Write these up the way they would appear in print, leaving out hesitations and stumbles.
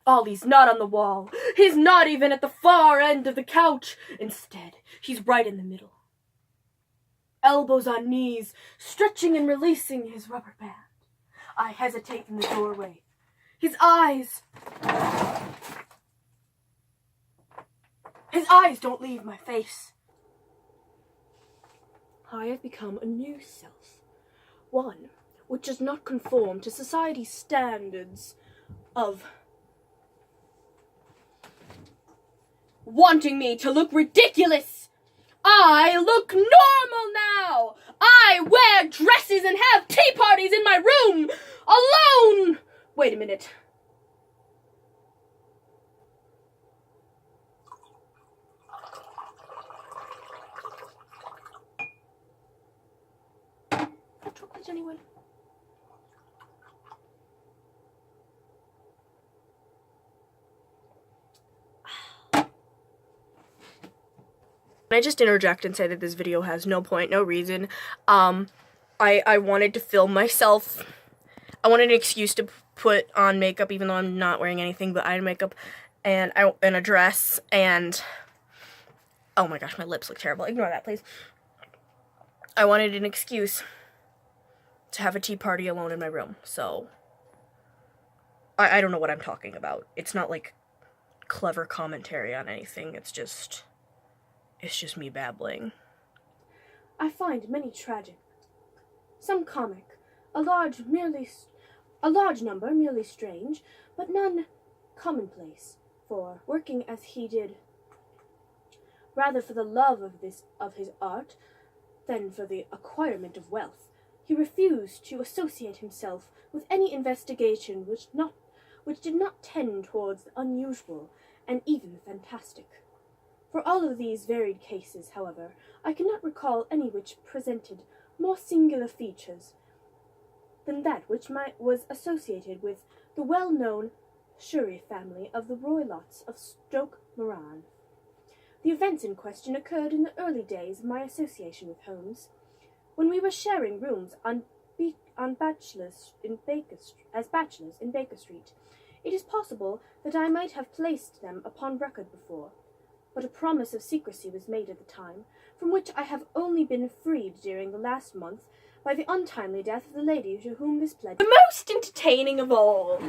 Ollie's not on the wall. He's not even at the far end of the couch. Instead, he's right in the middle. Elbows on knees, stretching and releasing his rubber band. I hesitate in the doorway. His eyes don't leave my face. I have become a new self. One which does not conform to society's standards of wanting me to look ridiculous. I look normal now. I wear dresses and have tea parties in my room, alone. Wait a minute. Hot chocolate, anyone? I just interject and say that this video has no point, no reason. I wanted to film myself. I wanted an excuse to put on makeup, even though I'm not wearing anything but eye makeup, and a dress, and oh my gosh, my lips look terrible. Ignore that, please. I wanted an excuse to have a tea party alone in my room, so I don't know what I'm talking about. It's not like clever commentary on anything. It's just me babbling. I find many tragic, some comic, a large number merely strange, but none commonplace, for, working as he did, rather for the love of his art than for the acquirement of wealth, he refused to associate himself with any investigation which did not tend towards the unusual and even fantastic. For all of these varied cases, however, I cannot recall any which presented more singular features than that which was associated with the well-known Shuri family of the Roylotts of Stoke Moran. The events in question occurred in the early days of my association with Holmes, when we were sharing rooms as bachelors in Baker Street. It is possible that I might have placed them upon record before, but a promise of secrecy was made at the time, from which I have only been freed during the last month by the untimely death of the lady to whom this pledge. The most entertaining of all.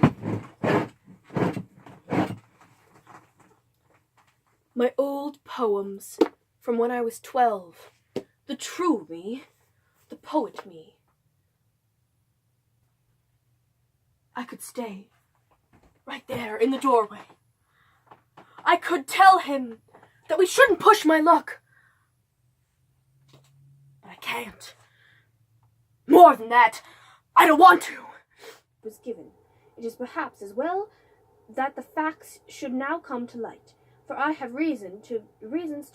My old poems from when I was 12. The true me, the poet me. I could stay right there in the doorway. I could tell him that we shouldn't push my luck. But I can't. More than that, I don't want to. Was given. It is perhaps as well that the facts should now come to light, for I have reasons to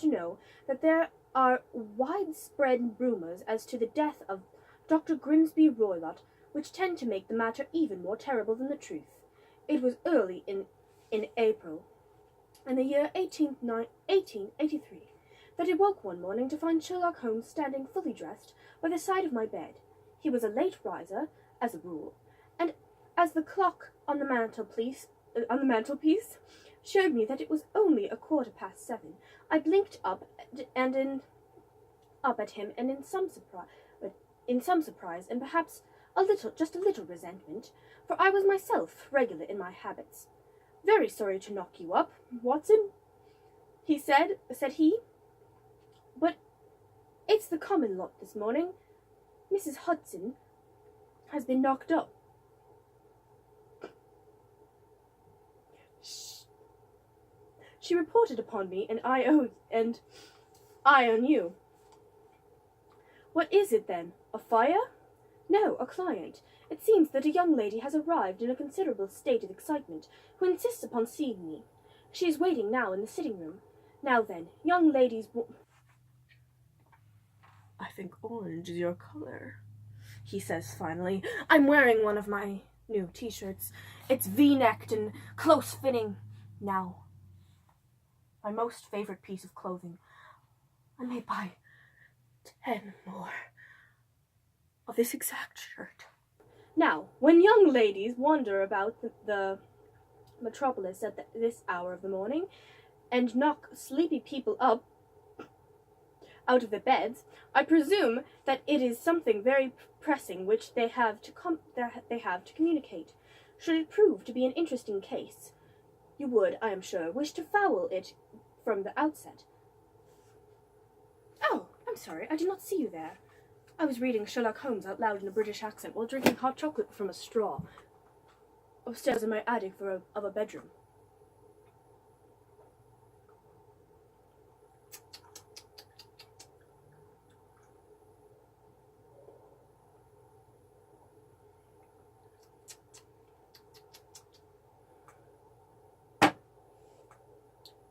know that there are widespread rumors as to the death of Dr. Grimsby Roylott, which tend to make the matter even more terrible than the truth. It was early in April, in the year 1883, that I woke one morning to find Sherlock Holmes standing fully dressed by the side of my bed. He was a late riser, as a rule, and as the clock on the mantelpiece showed me that it was only 7:15, I blinked up at him, and in some surprise, and perhaps just a little resentment, for I was myself regular in my habits. "Very sorry to knock you up, Watson," said he, "but it's the common lot this morning. Mrs. Hudson has been knocked up." She reported upon me, and I on you. "What is it, then? A fire?" "No, a client. It seems that a young lady has arrived in a considerable state of excitement, who insists upon seeing me. She is waiting now in the sitting-room. Now then, young ladies... "I think orange is your color," he says finally. I'm wearing one of my new t-shirts. It's V-necked and close-fitting. Now, my most favorite piece of clothing. I may buy 10 more of this exact shirt. Now, when young ladies wander about the metropolis at this hour of the morning, and knock sleepy people up out of their beds, I presume that it is something very pressing which they have to communicate. Should it prove to be an interesting case, you would, I am sure, wish to foul it from the outset. Oh, I'm sorry, I did not see you there. I was reading Sherlock Holmes out loud in a British accent while drinking hot chocolate from a straw, upstairs in my attic of a bedroom.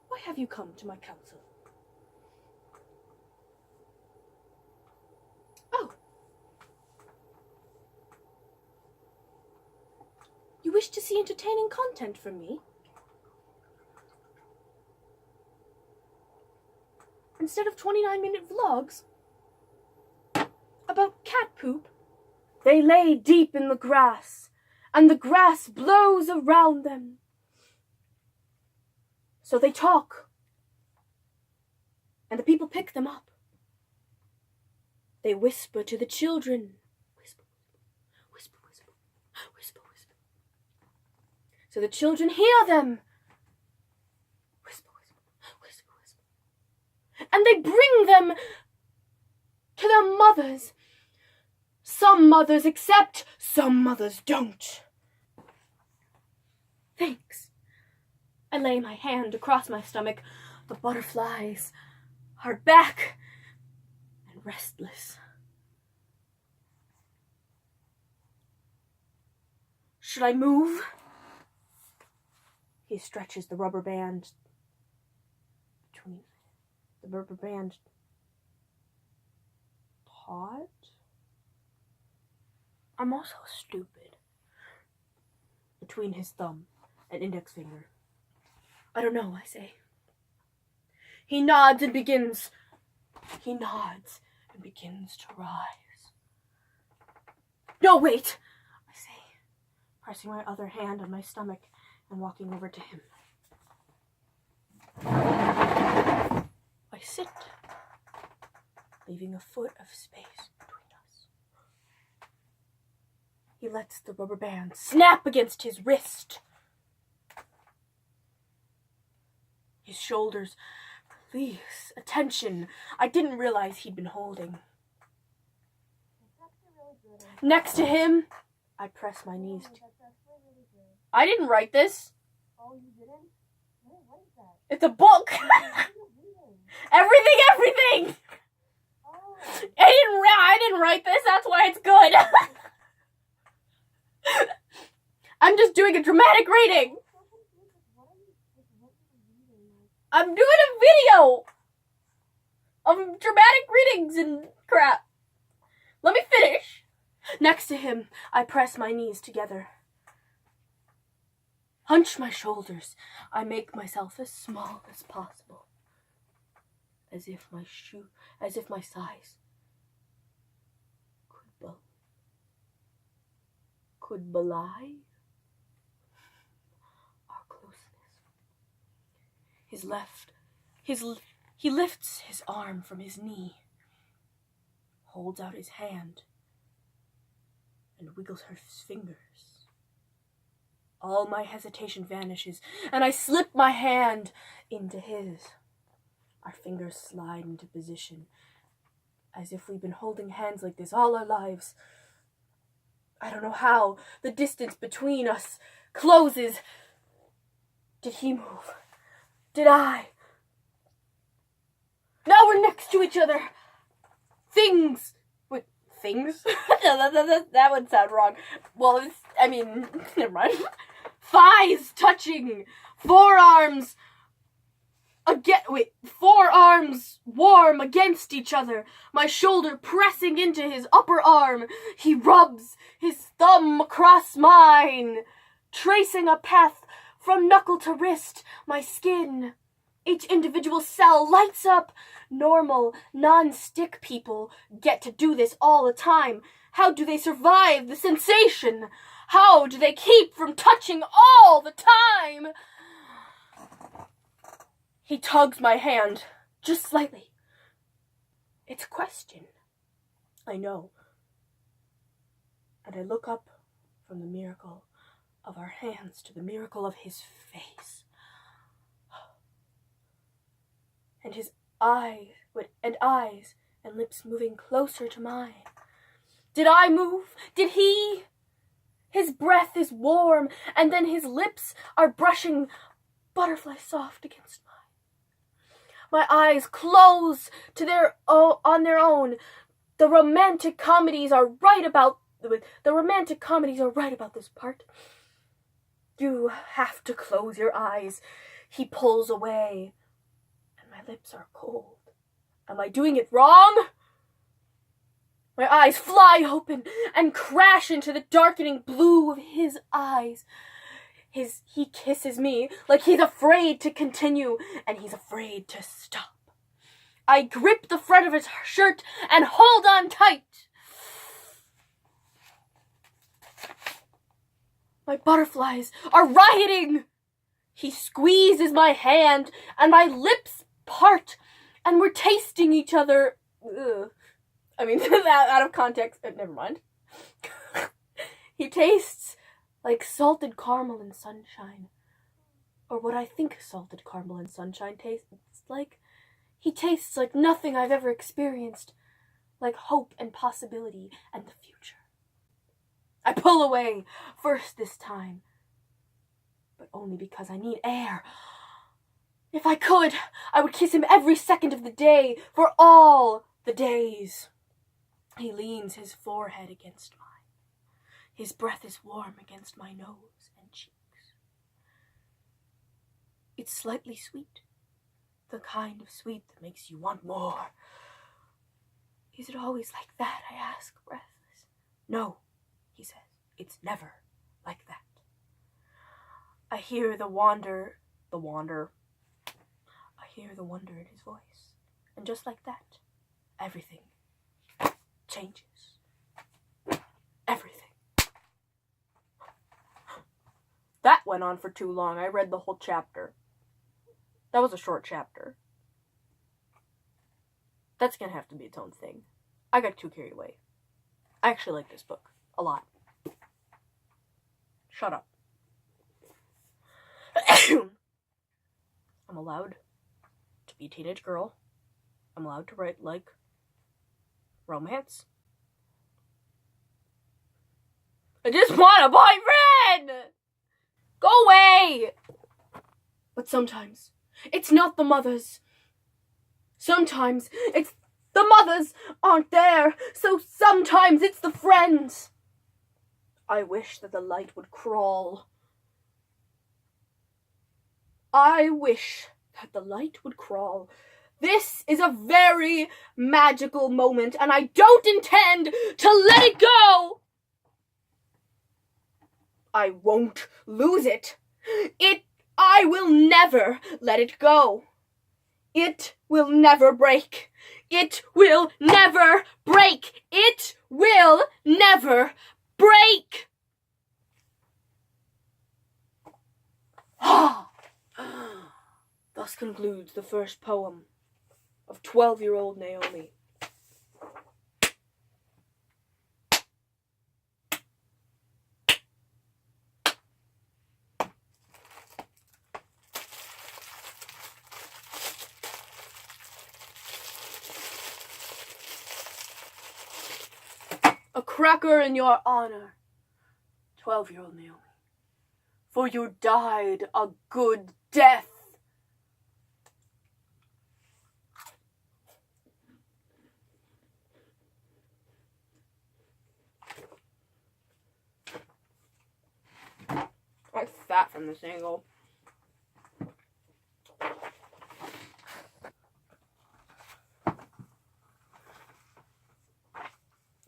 Why have you come to my council? Oh. You wish to see entertaining content from me? Instead of 29-minute vlogs about cat poop? They lay deep in the grass, and the grass blows around them. So they talk, and the people pick them up. They whisper to the children. Whisper, whisper, whisper, whisper, whisper. So the children hear them. Whisper, whisper, whisper, whisper. And they bring them to their mothers. Some mothers accept, some mothers don't. Thanks. I lay my hand across my stomach. The butterflies are back and restless. Should I move? He stretches the rubber band between the rubber band taut. I'm also stupid. Between his thumb and index finger. I don't know, I say. He nods and begins to rise. No, wait, I say, pressing my other hand on my stomach and walking over to him. I sit, leaving a foot of space between us. He lets the rubber band snap against his wrist. His shoulders release. Attention. I didn't realize he'd been holding. Next to him, I press my knees. I didn't write this. Oh, you didn't? What is that? It's a book. Everything. Oh. I didn't write this. That's why it's good. I'm just doing a dramatic reading. I'm doing a video of dramatic readings and crap. Let me finish. Next to him, I press my knees together. Hunch my shoulders. I make myself as small as possible. As if my size could belie our closeness. He lifts his arm from his knee, holds out his hand, and wiggles his fingers. All my hesitation vanishes, and I slip my hand into his. Our fingers slide into position, as if we've been holding hands like this all our lives. I don't know how the distance between us closes. Did he move? Did I? Now we're next to each other. Things? Wait, things? that would sound wrong. Well, never mind. Thighs touching. Forearms warm against each other. My shoulder pressing into his upper arm. He rubs his thumb across mine, tracing a path from knuckle to wrist. My skin, each individual cell lights up. Normal, non-stick people get to do this all the time. How do they survive the sensation? How do they keep from touching all the time? He tugs my hand, just slightly. It's a question. I know. And I look up from the miracle of our hands to the miracle of his face. And his eyes and lips moving closer to mine. Did I move? Did he? His breath is warm, and then his lips are brushing butterfly soft against mine. My eyes close on their own. The romantic comedies are right about this part. You have to close your eyes. He pulls away, and my lips are cold. Am I doing it wrong? My eyes fly open and crash into the darkening blue of his eyes. He kisses me like he's afraid to continue, and he's afraid to stop. I grip the front of his shirt and hold on tight. My butterflies are rioting. He squeezes my hand, and my lips part, and we're tasting each other. Ugh. I mean, that out of context. Never mind. He tastes like salted caramel and sunshine. Or what I think salted caramel and sunshine tastes like. He tastes like nothing I've ever experienced. Like hope and possibility and the future. I pull away, first this time. But only because I need air. If I could, I would kiss him every second of the day, for all the days. He leans his forehead against mine. His breath is warm against my nose and cheeks. It's slightly sweet, the kind of sweet that makes you want more. Is it always like that? I ask, breathless. No, he says. It's never like that. I hear the wonder. I hear the wonder in his voice. And just like that, everything changes. Everything. That went on for too long. I read the whole chapter. That was a short chapter. That's gonna have to be its own thing. I got too carried away. I actually like this book a lot. Shut up. I'm allowed to be a teenage girl. I'm allowed to write, like, romance. I just want a boyfriend! Go away! But sometimes, it's not the mothers. Sometimes, it's the mothers aren't there, so sometimes it's the friends. I wish that the light would crawl. I wish that the light would crawl. This is a very magical moment, and I don't intend to let it go. I won't lose it. I will never let it go. It will never break. It will never break. It will never break. Thus concludes the first poem of 12-year-old Naomi. A cracker in your honor, 12-year-old Naomi, for you died a good death. I'm fat from this angle.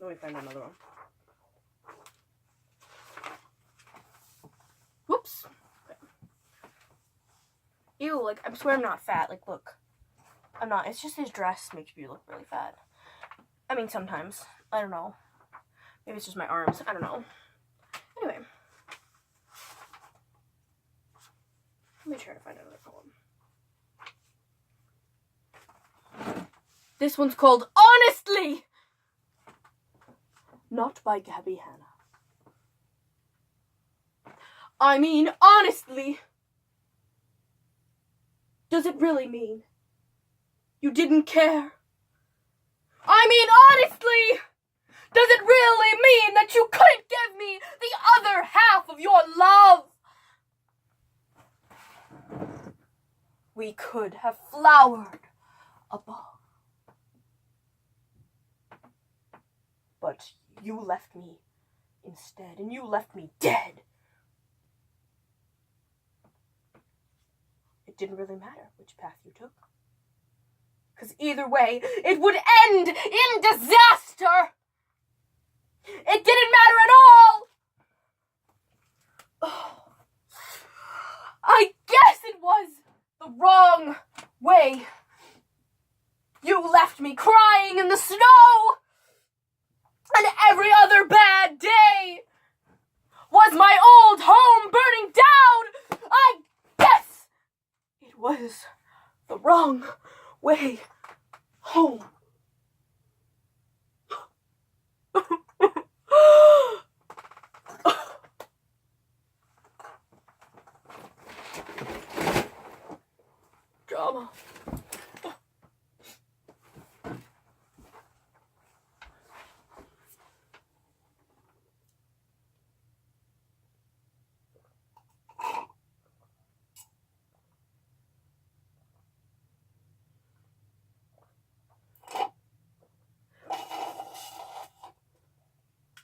Let me find another one. Whoops. Okay. Ew, like, I swear I'm not fat. Like, look. I'm not. It's just his dress makes me look really fat. I mean, sometimes. I don't know. Maybe it's just my arms. I don't know. Anyway. Let me try to find another poem. This one's called Honestly! Not by Gabby Hanna. I mean, honestly, does it really mean you didn't care? I mean, honestly, does it really mean that you couldn't give me the other half of your love? We could have flowered above. But you left me instead, and you left me dead. It didn't really matter which path you took. Because either way, it would end in disaster. It didn't matter at all. Oh, I guess it was the wrong way. You left me crying in the snow. And every other bad day was my old home burning down. I guess it was the wrong way home. Drama.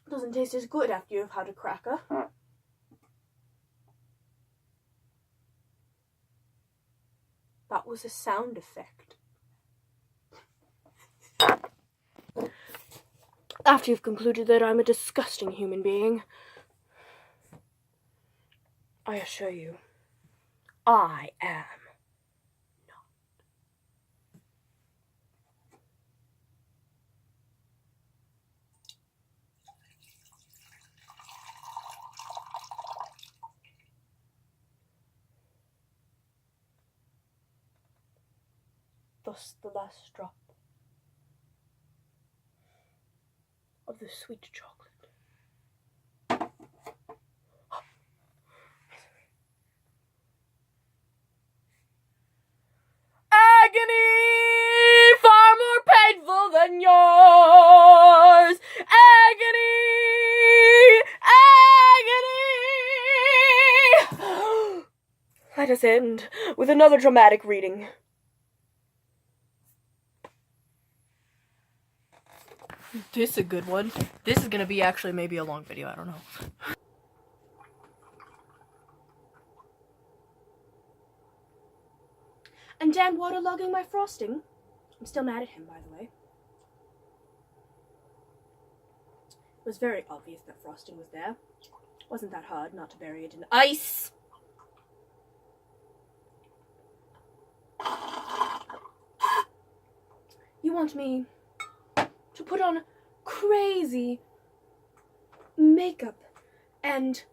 Doesn't taste as good after you've had a cracker. That was a sound effect. After you've concluded that I'm a disgusting human being, I assure you, I am not. Thus the last drop of the sweet chocolate. Agony far more painful than yours. Agony, agony. Let us end with another dramatic reading. This is a good one. This is gonna be actually maybe a long video, I don't know. And Dan waterlogging my frosting. I'm still mad at him, by the way. It was very obvious that frosting was there. Wasn't that hard not to bury it in ice. You want me to put on crazy makeup and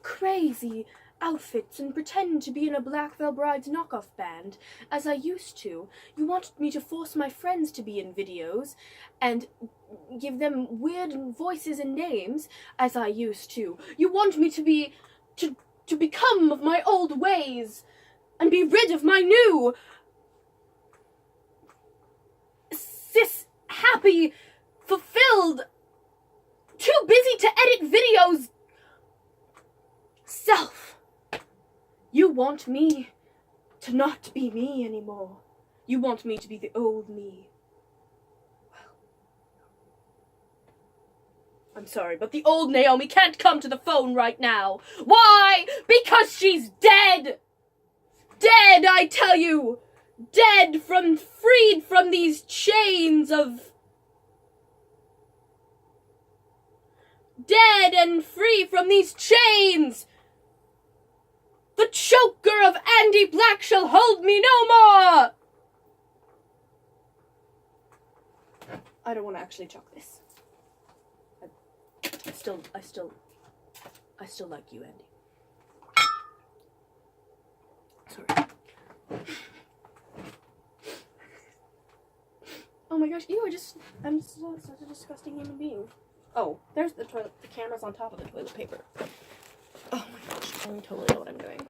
crazy outfits and pretend to be in a Black Veil Brides knockoff band, as I used to. You want me to force my friends to be in videos and give them weird voices and names, as I used to. You want me to become of my old ways and be rid of my new happy, fulfilled, too busy to edit videos self. You want me to not be me anymore. You want me to be the old me. Well, I'm sorry, but the old Naomi can't come to the phone right now. Why? Because she's dead! Dead, I tell you! Dead, freed from these chains of... Dead and free from these chains! The choker of Andy Black shall hold me no more! I don't want to actually chuck this. I still like you, Andy. Oh my gosh, ew, I'm such a disgusting human being. Oh, there's the toilet, the camera's on top of the toilet paper. Oh my gosh, I totally know what I'm doing.